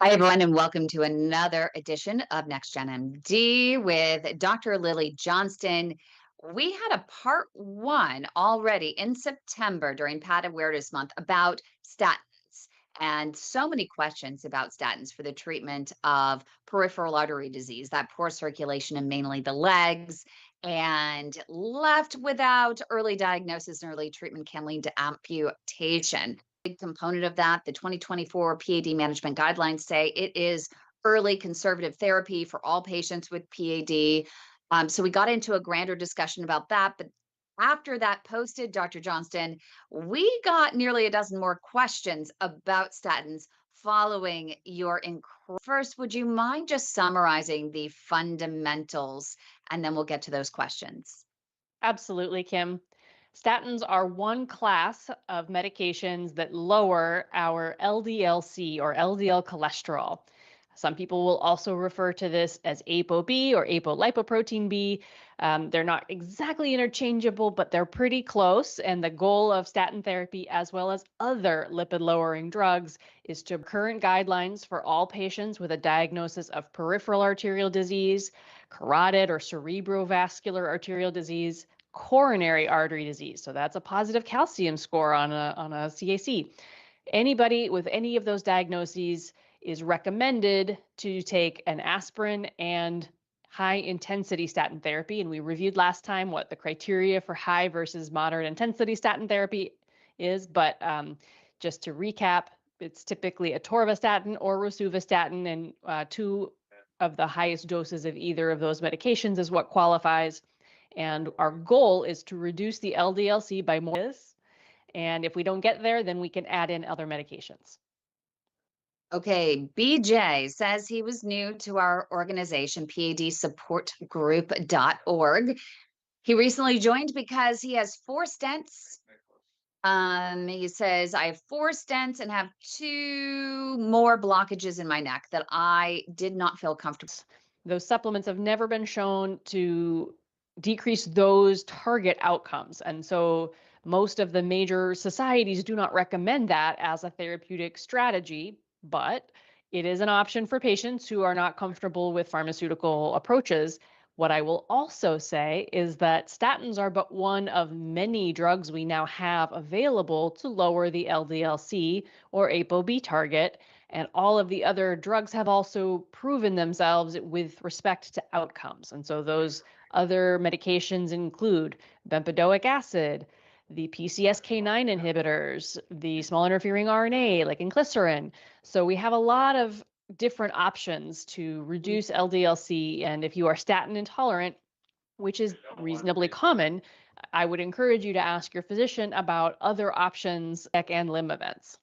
Hi, everyone, and welcome to another edition of NextGen MD with Dr. Lily Johnston. We had a part one already in September during PAD Awareness Month about statins, and so many questions about statins for the treatment of peripheral artery disease, that poor circulation in mainly the legs, and left without early diagnosis and early treatment can lead to amputation. Big component of that, the 2024 PAD management guidelines say it is early conservative therapy for all patients with PAD. So we got into a grander discussion about that. But after that posted, Dr. Johnston, we got nearly a dozen more questions about statins following your first. Would you mind just summarizing the fundamentals, and then we'll get to those questions? Absolutely, Kim. Statins are one class of medications that lower our LDL-C or LDL cholesterol. Some people will also refer to this as ApoB or apolipoprotein B. They're not exactly interchangeable, but they're pretty close. And the goal of statin therapy, as well as other lipid-lowering drugs, is to current guidelines for all patients with a diagnosis of peripheral arterial disease, carotid or cerebrovascular arterial disease, coronary artery disease. So that's a positive calcium score on a CAC. Anybody with any of those diagnoses is recommended to take an aspirin and high intensity statin therapy. And we reviewed last time what the criteria for high versus moderate intensity statin therapy is. But just to recap, it's typically atorvastatin or rosuvastatin, and two of the highest doses of either of those medications is what qualifies. And our goal is to reduce the LDL-C by more. And if we don't get there, then we can add in other medications. Okay, BJ says he was new to our organization, padsupportgroup.org. He recently joined because he has 4 stents. He says, I have 4 stents and have 2 more blockages in my neck that I did not feel comfortable. Those supplements have never been shown to decrease those target outcomes. And so most of the major societies do not recommend that as a therapeutic strategy, but it is an option for patients who are not comfortable with pharmaceutical approaches. What I will also say is that statins are but one of many drugs we now have available to lower the LDL-C or ApoB target. And all of the other drugs have also proven themselves with respect to outcomes. And so those other medications include bempedoic acid, the PCSK9 inhibitors, the small interfering RNA like inclisiran. So we have a lot of different options to reduce LDL-C. And if you are statin intolerant, which is reasonably common, I would encourage you to ask your physician about other options and limb events.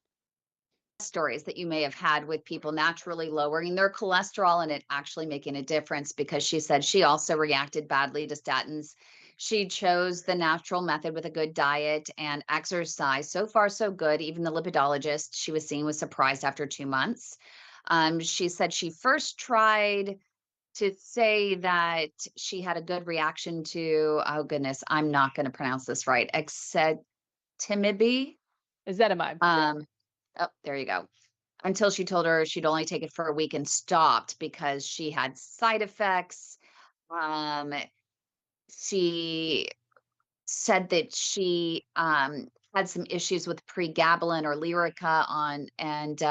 Stories that you may have had with people naturally lowering their cholesterol and it actually making a difference, because she said she also reacted badly to statins. She chose the natural method with a good diet and exercise. So far, so good. Even the lipidologist she was seeing was surprised after 2 months. She said she first tried to say that she had a good reaction to, oh goodness, I'm not going to pronounce this right, Ezetimibe. Ezetimibe. Oh, there you go. Until she told her she'd only take it for a week and stopped because she had side effects. Um, she said that she had some issues with pregabalin or Lyrica on and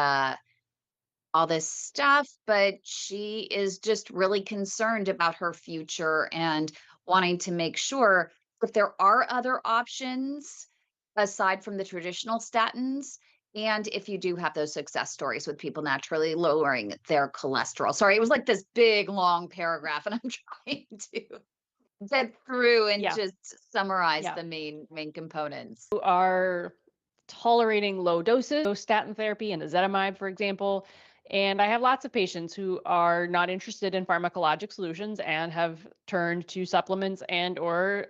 all this stuff, but she is just really concerned about her future and wanting to make sure if there are other options aside from the traditional statins, and if you do have those success stories with people naturally lowering their cholesterol. Sorry, it was like this big long paragraph, and I'm trying to get through and Yeah. just summarize Yeah. the main components. Who are tolerating low doses, of statin therapy and ezetimibe, for example. And I have lots of patients who are not interested in pharmacologic solutions and have turned to supplements and or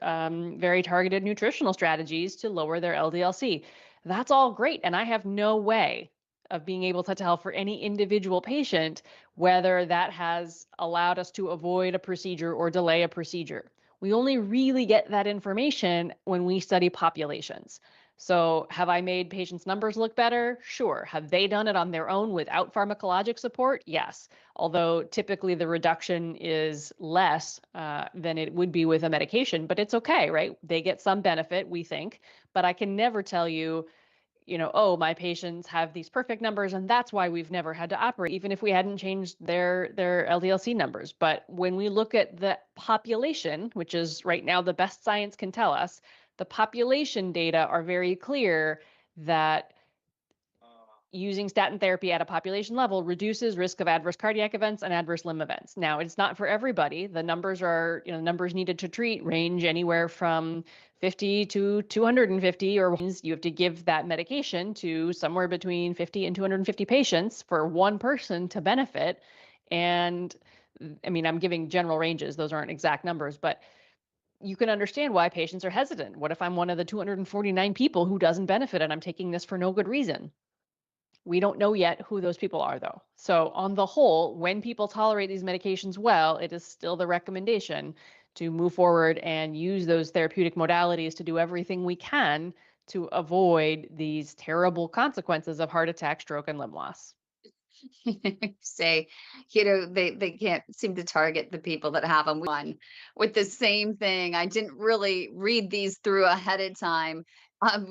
very targeted nutritional strategies to lower their LDL-C. That's all great. And I have no way of being able to tell for any individual patient whether that has allowed us to avoid a procedure or delay a procedure. We only really get that information when we study populations. So, have I made patients' numbers look better? Sure. Have they done it on their own without pharmacologic support? Yes. Although typically the reduction is less than it would be with a medication, but it's okay, right? They get some benefit, we think. But I can never tell you, oh, my patients have these perfect numbers and that's why we've never had to operate, even if we hadn't changed their LDL-C numbers. But when we look at the population, which is right now the best science can tell us, the population data are very clear that using statin therapy at a population level reduces risk of adverse cardiac events and adverse limb events. Now, it's not for everybody. The numbers are, numbers needed to treat range anywhere from 50 to 250, or you have to give that medication to somewhere between 50 and 250 patients for one person to benefit. And I mean, I'm giving general ranges, those aren't exact numbers, but you can understand why patients are hesitant. What if I'm one of the 249 people who doesn't benefit and I'm taking this for no good reason? We don't know yet who those people are, though. So, on the whole, when people tolerate these medications well, it is still the recommendation to move forward and use those therapeutic modalities to do everything we can to avoid these terrible consequences of heart attack, stroke, and limb loss. Say, they can't seem to target the people that have them one with the same thing. I didn't really read these through ahead of time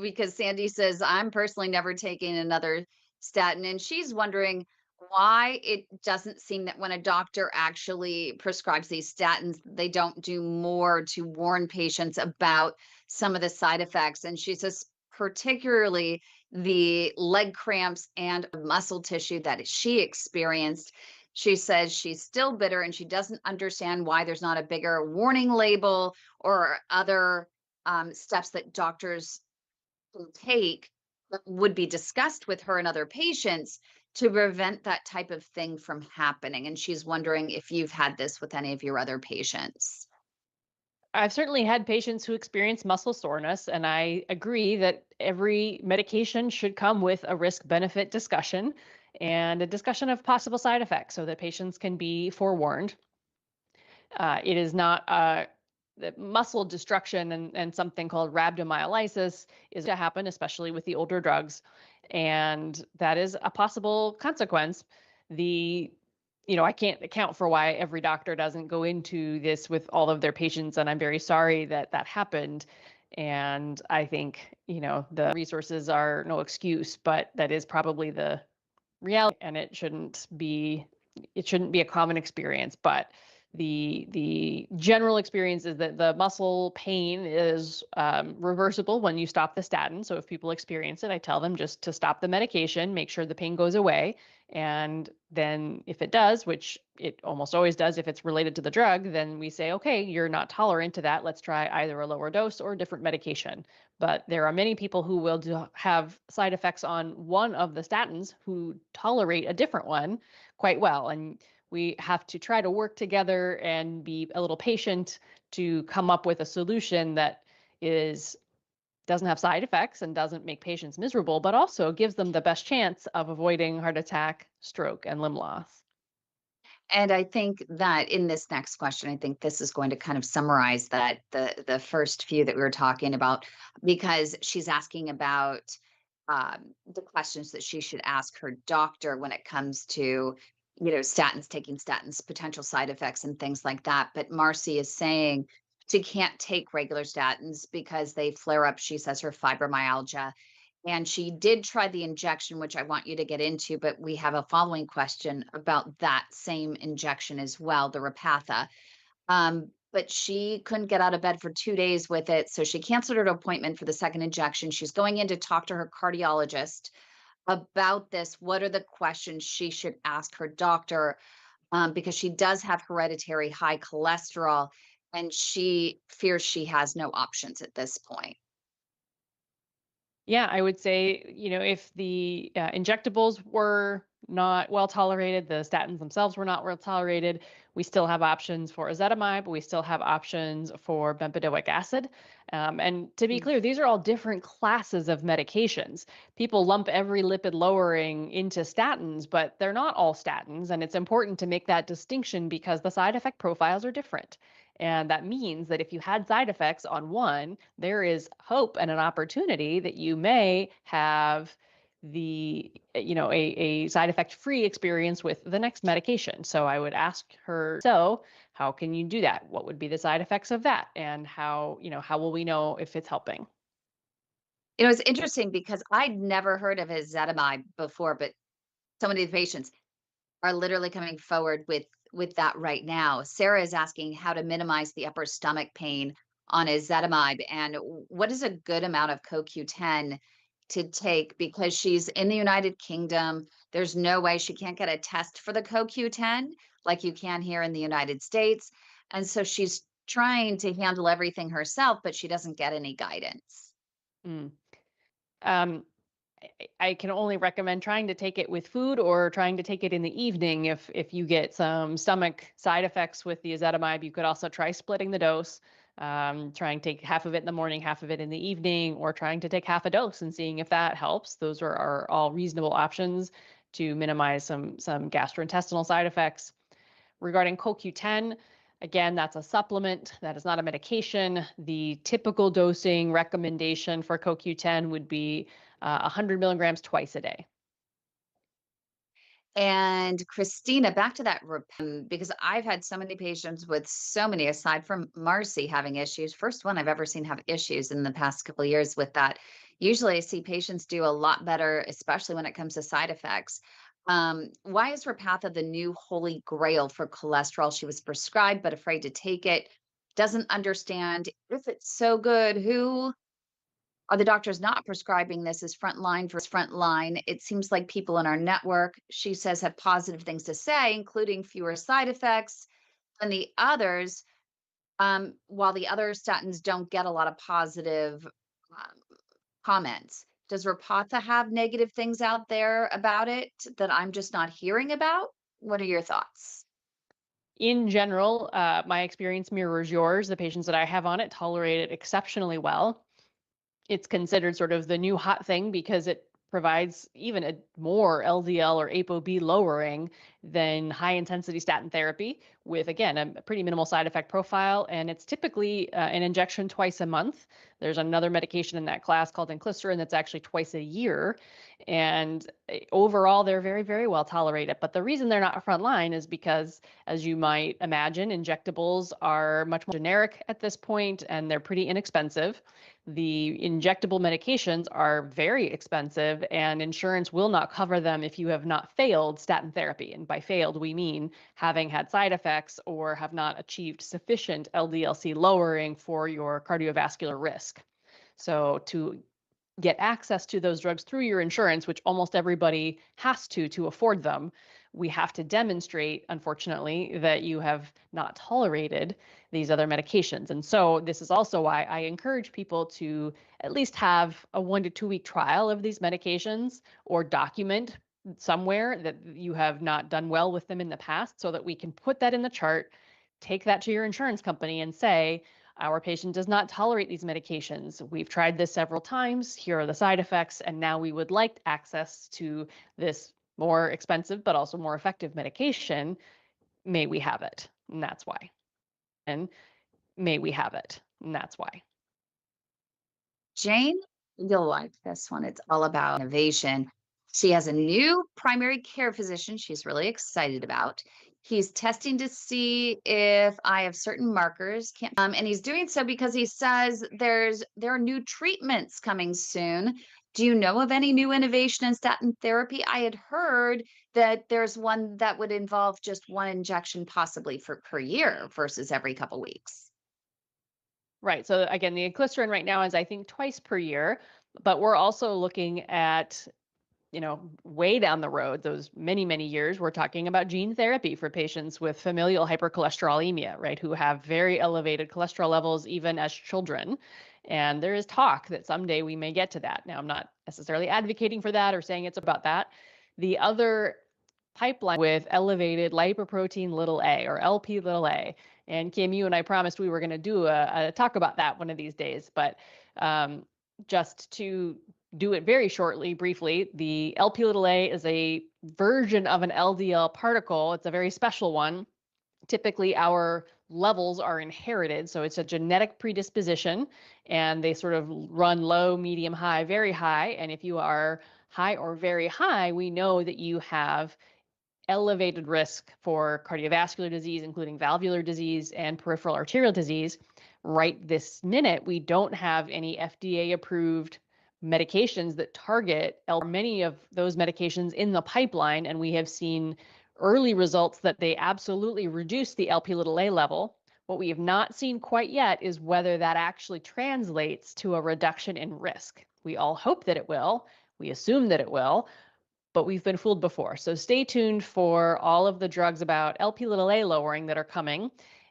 because Sandy says, I'm personally never taking another statin. And she's wondering why it doesn't seem that when a doctor actually prescribes these statins, they don't do more to warn patients about some of the side effects. And she says, particularly the leg cramps and muscle tissue that she experienced. She says she's still bitter and she doesn't understand why there's not a bigger warning label or other steps that doctors can take that would be discussed with her and other patients to prevent that type of thing from happening. And she's wondering if you've had this with any of your other patients. I've certainly had patients who experience muscle soreness, and I agree that every medication should come with a risk benefit discussion and a discussion of possible side effects so that patients can be forewarned. It is not the muscle destruction and something called rhabdomyolysis is to happen, especially with the older drugs. And that is a possible consequence. The I can't account for why every doctor doesn't go into this with all of their patients, and I'm very sorry that that happened. And I think, the resources are no excuse, but that is probably the reality, and it shouldn't be a common experience. But the general experience is that the muscle pain is reversible when you stop the statin. So if people experience it, I tell them just to stop the medication, make sure the pain goes away. And then if it does, which it almost always does if it's related to the drug, then we say, okay, you're not tolerant to that. Let's try either a lower dose or a different medication. But there are many people who will have side effects on one of the statins who tolerate a different one quite well. And we have to try to work together and be a little patient to come up with a solution that is doesn't have side effects and doesn't make patients miserable, but also gives them the best chance of avoiding heart attack, stroke, and limb loss. And I think that in this next question, I think this is going to kind of summarize that the first few that we were talking about, because she's asking about the questions that she should ask her doctor when it comes to, statins, taking statins, potential side effects, and things like that. But Marcy is saying she can't take regular statins because they flare up. She says her fibromyalgia and she did try the injection, which I want you to get into, but we have a following question about that same injection as well, the Repatha. But she couldn't get out of bed for 2 days with it. So she canceled her appointment for the second injection. She's going in to talk to her cardiologist about this. What are the questions she should ask her doctor? Because she does have hereditary high cholesterol and she fears she has no options at this point. Yeah, I would say, if the injectables were not well tolerated, the statins themselves were not well tolerated, we still have options for ezetimibe, we still have options for bempedoic acid. And to be clear, these are all different classes of medications. People lump every lipid lowering into statins, but they're not all statins. And it's important to make that distinction because the side effect profiles are different. And that means that if you had side effects on one, there is hope and an opportunity that you may have a side effect free experience with the next medication. So I would ask her, so how can you do that? What would be the side effects of that? And how will we know if it's helping? It's interesting because I'd never heard of ezetimibe before, but so many of the patients are literally coming forward with that right now. Sarah is asking how to minimize the upper stomach pain on ezetimibe and what is a good amount of CoQ10 to take because she's in the United Kingdom. There's no way she can't get a test for the CoQ10 like you can here in the United States. And so she's trying to handle everything herself, but she doesn't get any guidance. Mm. Um, I can only recommend trying to take it with food or trying to take it in the evening. If you get some stomach side effects with the ezetimibe, you could also try splitting the dose. Trying to take half of it in the morning, half of it in the evening, or trying to take half a dose and seeing if that helps. Those are all reasonable options to minimize some gastrointestinal side effects. Regarding CoQ10, again, that's a supplement. That is not a medication. The typical dosing recommendation for CoQ10 would be 100 milligrams twice a day. And Christina, back to that because I've had so many patients with so many, aside from Marcy having issues. First one I've ever seen have issues in the past couple of years with that. Usually I see patients do a lot better, especially when it comes to side effects. Why is Repatha the new holy grail for cholesterol? She was prescribed but afraid to take it. Doesn't understand if it's so good. Who are the doctors not prescribing this as frontline versus frontline? It seems like people in our network, she says, have positive things to say, including fewer side effects than the others, while the other statins don't get a lot of positive comments. Does Repatha have negative things out there about it that I'm just not hearing about? What are your thoughts? In general, my experience mirrors yours. The patients that I have on it tolerate it exceptionally well. It's considered sort of the new hot thing because it provides even a more LDL or ApoB lowering than high intensity statin therapy with, again, a pretty minimal side effect profile. And it's typically an injection twice a month. There's another medication in that class called inclisiran that's actually twice a year. And overall, they're very, very well tolerated. But the reason they're not frontline is because, as you might imagine, injectables are much more generic at this point and they're pretty inexpensive. The injectable medications are very expensive, and insurance will not cover them if you have not failed statin therapy. And by failed, we mean having had side effects or have not achieved sufficient LDL-C lowering for your cardiovascular risk. So to get access to those drugs through your insurance, which almost everybody has to afford them, we have to demonstrate, unfortunately, that you have not tolerated these other medications. And so this is also why I encourage people to at least have a 1 to 2 week trial of these medications or document somewhere that you have not done well with them in the past so that we can put that in the chart, take that to your insurance company and say, our patient does not tolerate these medications. We've tried this several times. Here are the side effects. And now we would like access to this more expensive, but also more effective medication. May we have it? And that's why. And may we have it? And that's why. Jane, you'll like this one. It's all about innovation. She has a new primary care physician she's really excited about. He's testing to see if I have certain markers. And he's doing so because he says there are new treatments coming soon. Do you know of any new innovation in statin therapy? I had heard that there's one that would involve just one injection, possibly for per year versus every couple weeks. Right. So again, the inclisiran right now is I think twice per year, but we're also looking at way down the road, those many, many years, we're talking about gene therapy for patients with familial hypercholesterolemia, right, who have very elevated cholesterol levels even as children. And there is talk that someday we may get to that. Now, I'm not necessarily advocating for that or saying it's about that. The other pipeline with elevated lipoprotein little a or LP little a. And Kim, you and I promised we were going to do a talk about that one of these days. But just to do it very shortly, briefly, the LP little a is a version of an LDL particle. It's a very special one. Typically, our levels are inherited. So it's a genetic predisposition, and they sort of run low, medium, high, very high. And if you are high or very high, we know that you have elevated risk for cardiovascular disease, including valvular disease and peripheral arterial disease. Right this minute, we don't have any FDA approved medications that target many of those medications in the pipeline, and we have seen early results that they absolutely reduce the LP little a level. What we have not seen quite yet is whether that actually translates to a reduction in risk. We all hope that it will. We assume that it will, but we've been fooled before. So stay tuned for all of the drugs about LP little a lowering that are coming,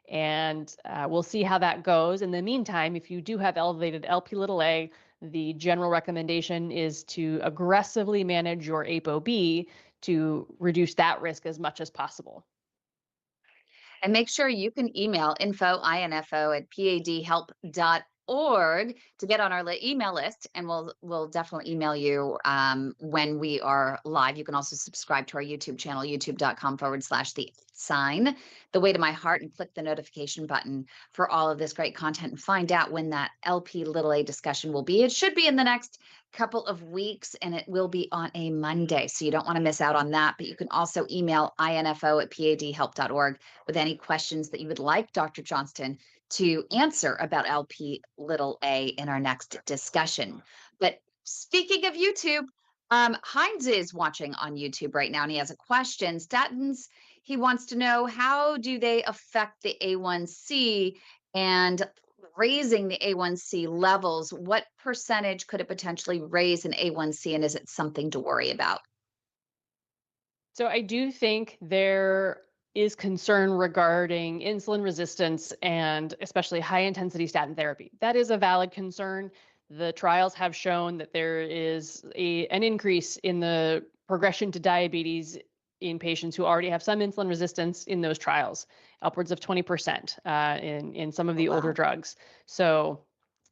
and we'll see how that goes. In the meantime, if you do have elevated LP little a, the general recommendation is to aggressively manage your ApoB to reduce that risk as much as possible. And make sure you can email info@padhelp.org to get on our email list, and we'll definitely email you when we are live. You can also subscribe to our YouTube channel, youtube.com/the sign, the way to my heart, and click the notification button for all of this great content and find out when that LP little a discussion will be. It should be in the next couple of weeks, and it will be on a Monday, so you don't want to miss out on that. But you can also email info@padhelp.org with any questions that you would like Dr. Johnston to answer about LP little a in our next discussion. But speaking of YouTube, Heinz is watching on YouTube right now, and he has a question. Statins, he wants to know, how do they affect the A1C, and raising the A1C levels? What percentage could it potentially raise in A1C, and is it something to worry about? So I do think there is concern regarding insulin resistance and especially high intensity statin therapy. That is a valid concern. The trials have shown that there is an increase in the progression to diabetes in patients who already have some insulin resistance in those trials, upwards of 20% in some of Oh, the older wow. drugs. So,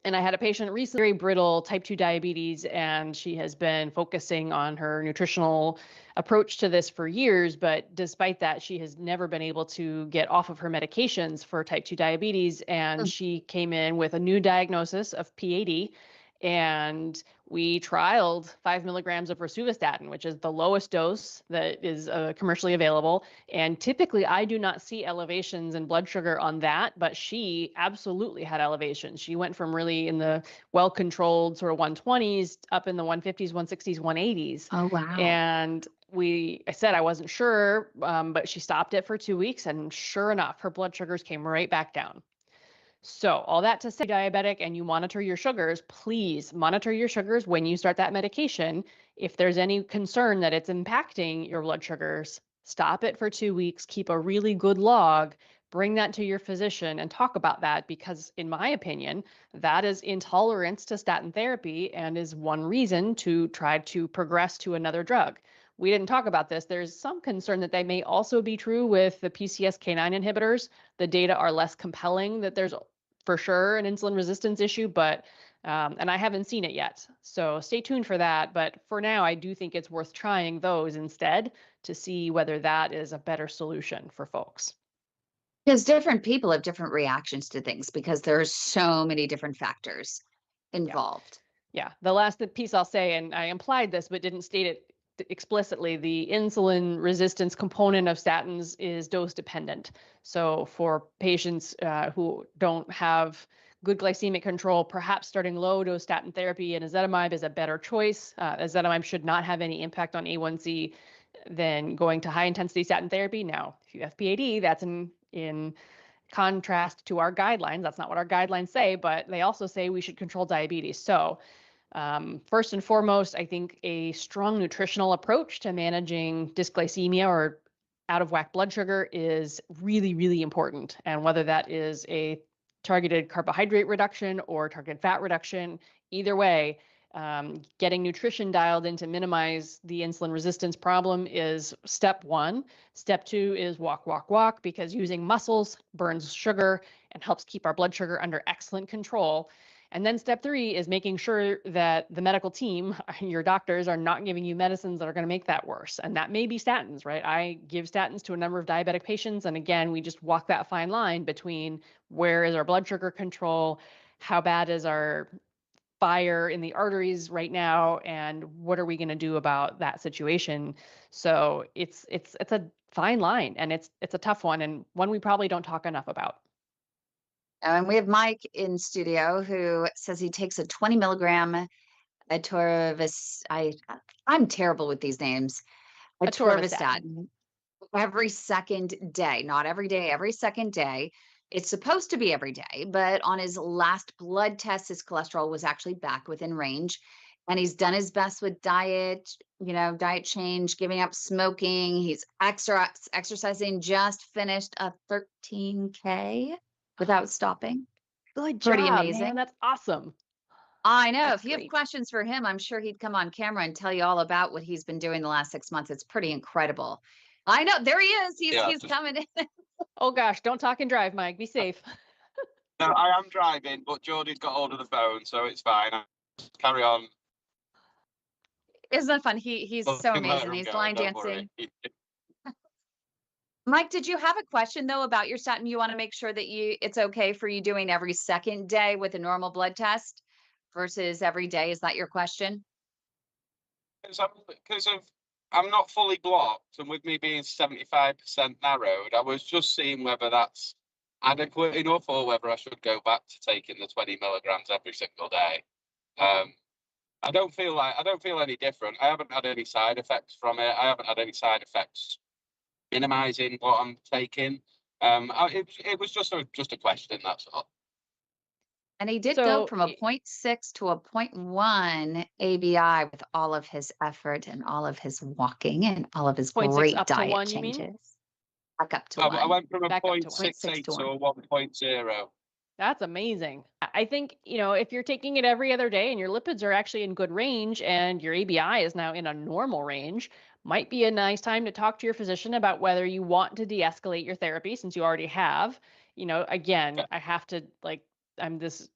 and I had a patient recently, very brittle type 2 diabetes, and she has been focusing on her nutritional approach to this for years. But despite that, she has never been able to get off of her medications for type 2 diabetes. And Mm. she came in with a new diagnosis of PAD. And we trialed 5 milligrams of rosuvastatin, which is the lowest dose that is commercially available. And typically, I do not see elevations in blood sugar on that, but she absolutely had elevations. She went from really in the well-controlled sort of 120s up in the 150s, 160s, 180s. Oh, wow. And I said I wasn't sure, but she stopped it for 2 weeks, and sure enough, her blood sugars came right back down. So all that to say, diabetic and you monitor your sugars, please monitor your sugars when you start that medication. If there's any concern that it's impacting your blood sugars, stop it for 2 weeks, keep a really good log, bring that to your physician and talk about that, because in my opinion, that is intolerance to statin therapy and is one reason to try to progress to another drug. We didn't talk about this. There's some concern that they may also be true with the PCSK9 inhibitors. The data are less compelling that there's for sure an insulin resistance issue, but and I haven't seen it yet. So stay tuned for that. But for now, I do think it's worth trying those instead to see whether that is a better solution for folks. Because different people have different reactions to things because there are so many different factors Yeah. involved. Yeah. The last piece I'll say, and I implied this but didn't state it explicitly, the insulin resistance component of statins is dose dependent. So for patients who don't have good glycemic control, perhaps starting low dose statin therapy and ezetimibe is a better choice. Ezetimibe should not have any impact on A1C than going to high intensity statin therapy. Now, if you have PAD, that's in contrast to our guidelines. That's not what our guidelines say, but they also say we should control diabetes. So first and foremost, I think a strong nutritional approach to managing dysglycemia or out of whack blood sugar is really, really important. And whether that is a targeted carbohydrate reduction or targeted fat reduction, either way, getting nutrition dialed in to minimize the insulin resistance problem is step one. Step two is walk, walk, walk, because using muscles burns sugar and helps keep our blood sugar under excellent control. And then step 3 is making sure that the medical team, your doctors, are not giving you medicines that are going to make that worse. And that may be statins, right? I give statins to a number of diabetic patients. And again, we just walk that fine line between where is our blood sugar control, how bad is our fire in the arteries right now, and what are we going to do about that situation. So it's a fine line, and it's a tough one, and one we probably don't talk enough about. And we have Mike in studio who says he takes a 20 milligram atorvastatin. I'm terrible with these names. Atorvastatin. Atorvastatin every second day, not every day, every second day. It's supposed to be every day, but on his last blood test, his cholesterol was actually back within range. And he's done his best with diet, diet change, giving up smoking. He's exercising, just finished a 13K without stopping. Good Pretty job, man. amazing. That's awesome. I know. That's If you have great. questions for him, I'm sure he'd come on camera and tell you all about what he's been doing the last 6 months. It's pretty incredible. I know. There he is. He's coming in. Oh gosh, don't talk and drive, Mike. Be safe. No, I am driving, but Jordy's got hold of the phone, so it's fine. Carry on. Isn't that fun? He's so amazing. He's line Don't dancing. worry. Mike, did you have a question though about your statin? You want to make sure that it's okay for you doing every second day with a normal blood test versus every day. Is that your question? Because I'm not fully blocked, and with me being 75% narrowed, I was just seeing whether that's adequate enough or whether I should go back to taking the 20 milligrams every single day. I don't feel any different. I haven't had any side effects from it. I haven't had any side effects minimizing what I'm taking. It was just a question, that's all. And he did go from a 0.6 to a 0.1 ABI with all of his effort and all of his walking and all of his great diet changes. Back up to 1. I went from a Back up to 0.68 to a 1.0. That's amazing. I think, if you're taking it every other day and your lipids are actually in good range and your ABI is now in a normal range, might be a nice time to talk to your physician about whether you want to de-escalate your therapy since you already have. Again, I have to, I'm this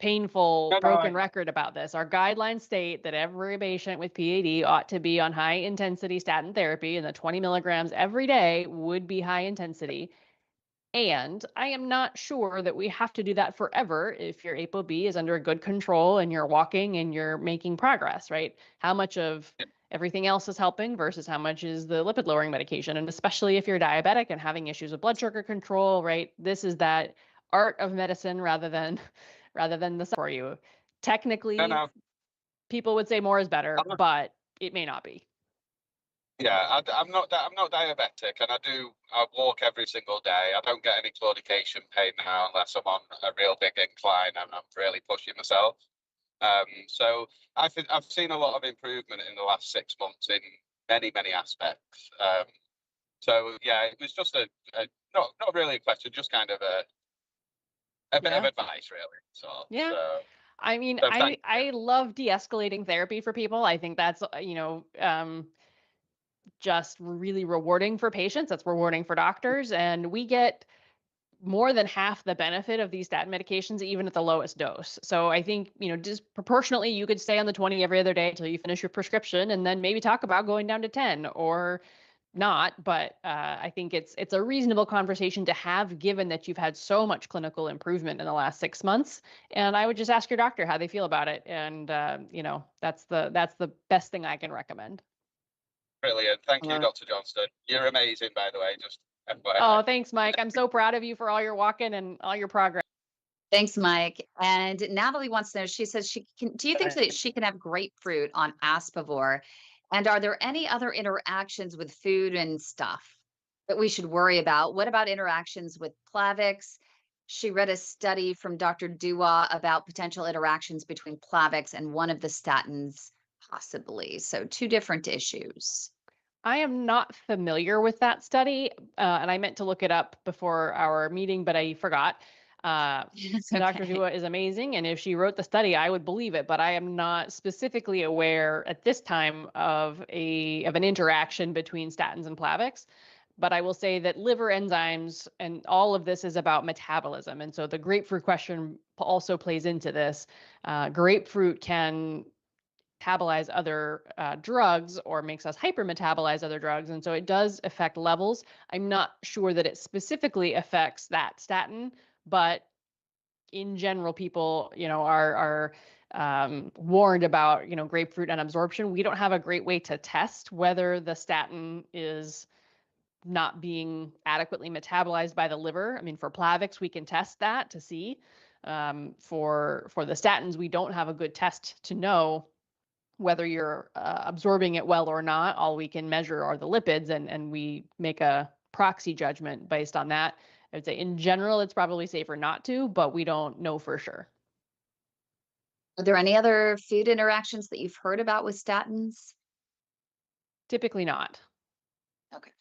painful broken record about this. Our guidelines state that every patient with PAD ought to be on high intensity statin therapy, and the 20 milligrams every day would be high intensity. And I am not sure that we have to do that forever if your ApoB is under good control and you're walking and you're making progress, right? How much of everything else is helping versus how much is the lipid lowering medication? And especially if you're diabetic and having issues with blood sugar control, right? This is that art of medicine rather than the for you. Technically, people would say more is better, but it may not be. Yeah, I'm not diabetic, and I walk every single day. I don't get any claudication pain now unless I'm on a real big incline and I'm really pushing myself. So I've seen a lot of improvement in the last 6 months in many aspects. So yeah, it was just not really a question, just kind of a bit of advice, really. So yeah. So, I mean, I love de-escalating therapy for people. I think that's just really rewarding for patients. That's rewarding for doctors. And we get more than half the benefit of these statin medications, even at the lowest dose. So I think, disproportionately, you could stay on the 20 every other day until you finish your prescription and then maybe talk about going down to 10 or not. But I think it's a reasonable conversation to have, given that you've had so much clinical improvement in the last 6 months. And I would just ask your doctor how they feel about it. And, that's the best thing I can recommend. Brilliant. Thank you, Dr. Johnston. You're amazing, by the way. Just FYI. Oh, thanks, Mike. I'm so proud of you for all your walking and all your progress. Thanks, Mike. And Natalie wants to know, she says, do you think that she can have grapefruit on Aspavor? And are there any other interactions with food and stuff that we should worry about? What about interactions with Plavix? She read a study from Dr. Dua about potential interactions between Plavix and one of the statins, possibly. So 2 different issues. I am not familiar with that study, and I meant to look it up before our meeting, but I forgot. Dr. Dua is amazing, and if she wrote the study, I would believe it, but I am not specifically aware at this time of an interaction between statins and Plavix. But I will say that liver enzymes and all of this is about metabolism. And so the grapefruit question also plays into this. Grapefruit can metabolize other drugs or makes us hypermetabolize other drugs. And so it does affect levels. I'm not sure that it specifically affects that statin, but in general, people, are warned about, grapefruit and absorption. We don't have a great way to test whether the statin is not being adequately metabolized by the liver. I mean, for Plavix, we can test that to see. For the statins, we don't have a good test to know whether you're absorbing it well or not. All we can measure are the lipids, and we make a proxy judgment based on that. I would say in general, it's probably safer not to, but we don't know for sure. Are there any other food interactions that you've heard about with statins? Typically not. Okay.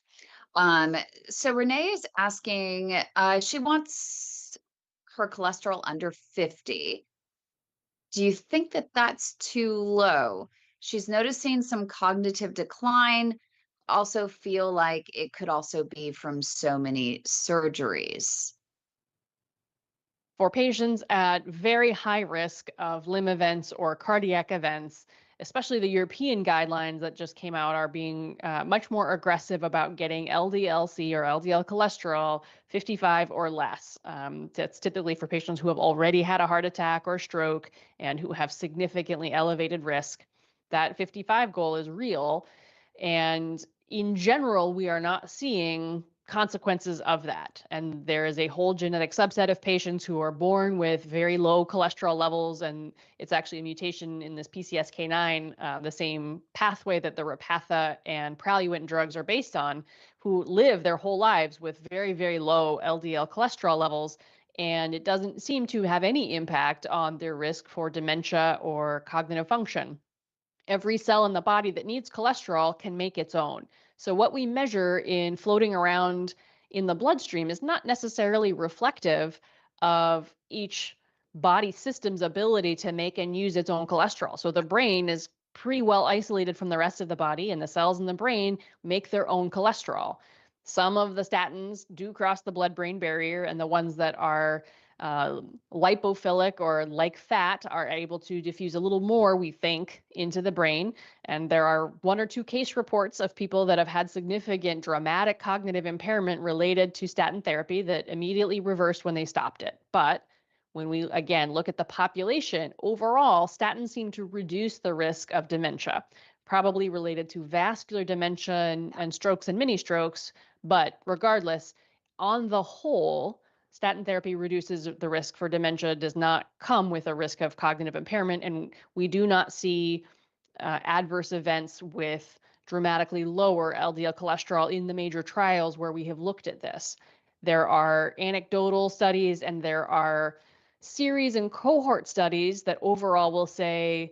So Renee is asking, she wants her cholesterol under 50. Do you think that that's too low? She's noticing some cognitive decline, also feel like it could also be from so many surgeries. For patients at very high risk of limb events or cardiac events, especially the European guidelines that just came out are being much more aggressive about getting LDL-C or LDL cholesterol 55 or less. That's typically for patients who have already had a heart attack or stroke and who have significantly elevated risk. That 55 goal is real. And in general, we are not seeing consequences of that. And there is a whole genetic subset of patients who are born with very low cholesterol levels, and it's actually a mutation in this PCSK9, the same pathway that the Repatha and Praluent drugs are based on, who live their whole lives with very, very low LDL cholesterol levels. And it doesn't seem to have any impact on their risk for dementia or cognitive function. Every cell in the body that needs cholesterol can make its own. So what we measure in floating around in the bloodstream is not necessarily reflective of each body system's ability to make and use its own cholesterol. So the brain is pretty well isolated from the rest of the body, and the cells in the brain make their own cholesterol. Some of the statins do cross the blood-brain barrier, and the ones that are lipophilic or like fat are able to diffuse a little more, we think, into the brain. And there are 1 or 2 case reports of people that have had significant dramatic cognitive impairment related to statin therapy that immediately reversed when they stopped it. But when we, again, look at the population, overall, statins seem to reduce the risk of dementia, probably related to vascular dementia and strokes and mini strokes. But regardless, on the whole, statin therapy reduces the risk for dementia, does not come with a risk of cognitive impairment, and we do not see adverse events with dramatically lower LDL cholesterol in the major trials where we have looked at this. There are anecdotal studies and there are series and cohort studies that overall will say,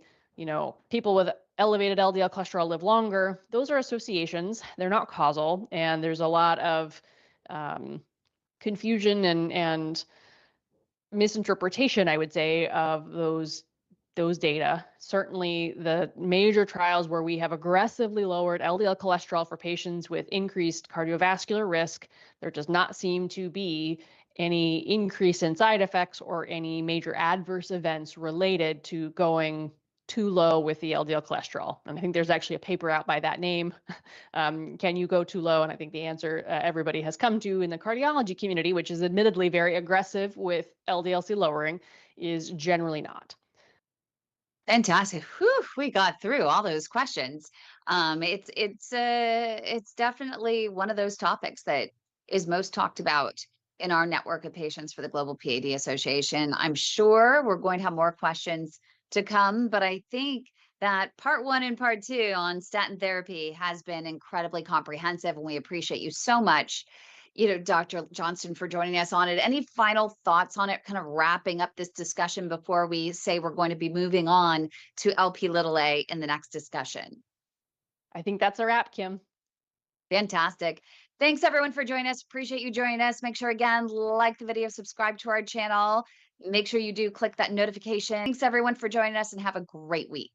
people with elevated LDL cholesterol live longer. Those are associations. They're not causal, and there's a lot of confusion and misinterpretation, I would say, of those data. Certainly the major trials where we have aggressively lowered LDL cholesterol for patients with increased cardiovascular risk, there does not seem to be any increase in side effects or any major adverse events related to going too low with the LDL cholesterol. And I think there's actually a paper out by that name. Can you go too low? And I think the answer everybody has come to in the cardiology community, which is admittedly very aggressive with LDL-C lowering, is generally not. Fantastic. Whew, we got through all those questions. It's definitely one of those topics that is most talked about in our network of patients for the Global PAD Association. I'm sure we're going to have more questions to come, but I think that part 1 and part 2 on statin therapy has been incredibly comprehensive, and we appreciate you so much, Dr. Johnston, for joining us on it. Any final thoughts on it, kind of wrapping up this discussion before we say we're going to be moving on to Lp(a) in the next discussion? I think that's a wrap, Kim. Fantastic. Thanks everyone for joining us. Appreciate you joining us. Make sure again, like the video, subscribe to our channel. Make sure you do click that notification. Thanks everyone for joining us, and have a great week.